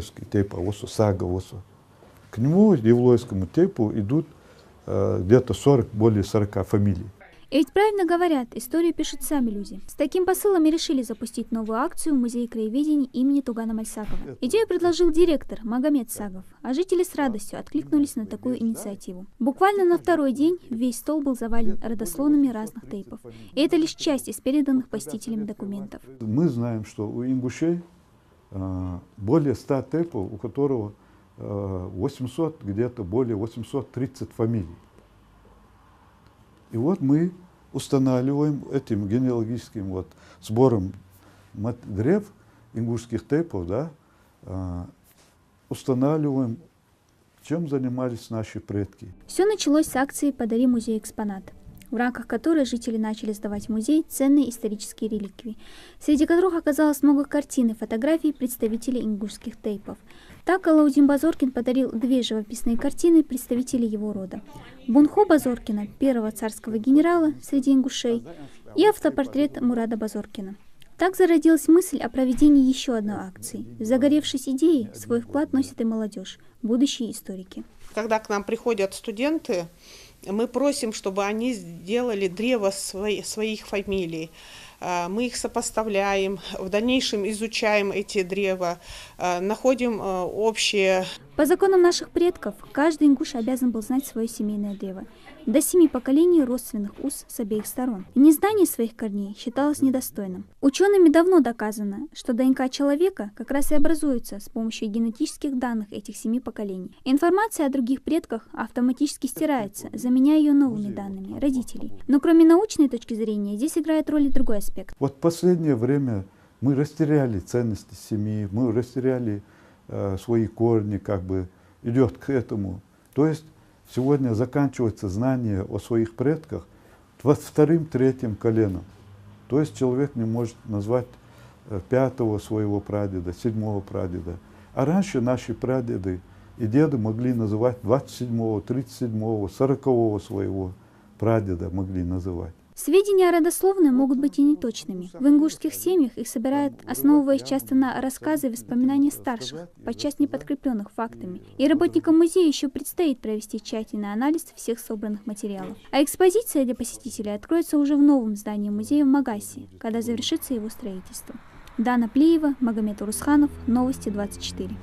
евлойский тейп, сага. К нему, евлойскому тейпу, идут где-то более 40 фамилий. И ведь правильно говорят, историю пишут сами люди. С таким посылом и решили запустить новую акцию в Музее краеведения имени Тугана Мальсакова. Идею предложил директор Магомед Сагов, а жители с радостью откликнулись на такую инициативу. Буквально на второй день весь стол был завален родословными разных тейпов. И это лишь часть из переданных посетителям документов. Мы знаем, что у ингушей более 100 тейпов, у которого 800, где-то более 830 фамилий. И вот мы устанавливаем этим генеалогическим сбором древ ингушских тейпов, устанавливаем, чем занимались наши предки. Все началось с акции «Подари музей экспонат», в рамках которой жители начали сдавать в музей ценные исторические реликвии, среди которых оказалось много картин и фотографий представителей ингушских тейпов. Так Алаудин Базоркин подарил 2 живописные картины представителей его рода. Бунху Базоркина, первого царского генерала среди ингушей, и автопортрет Мурада Базоркина. Так зародилась мысль о проведении еще одной акции. Загоревшись идеей, свой вклад вносит и молодежь, будущие историки. Когда к нам приходят студенты, мы просим, чтобы они сделали древо своих фамилий. Мы их сопоставляем, в дальнейшем изучаем эти древа, находим общие. По законам наших предков, каждый ингуш обязан был знать свое семейное древо. До 7 поколений родственных уз с обеих сторон. И незнание своих корней считалось недостойным. Учеными давно доказано, что ДНК человека как раз и образуется с помощью генетических данных этих 7 поколений. Информация о других предках автоматически стирается, заменяя ее новыми данными родителей. Но кроме научной точки зрения, здесь играет роль и другой аспект. Вот в последнее время мы растеряли ценности семьи, мы растеряли свои корни, идет к этому. То есть сегодня заканчивается знание о своих предках 2-3 коленом. То есть человек не может назвать 5-го своего прадеда, 7-го прадеда. А раньше наши прадеды и деды могли называть 27-го, 37-го, 40-го своего прадеда могли называть. Сведения о родословной могут быть и неточными. В ингушских семьях их собирают, основываясь часто на рассказы и воспоминания старших, подчас не подкрепленных фактами. И работникам музея еще предстоит провести тщательный анализ всех собранных материалов. А экспозиция для посетителей откроется уже в новом здании музея в Магасе, когда завершится его строительство. Дана Плиева, Магомед Урусханов, Новости 24.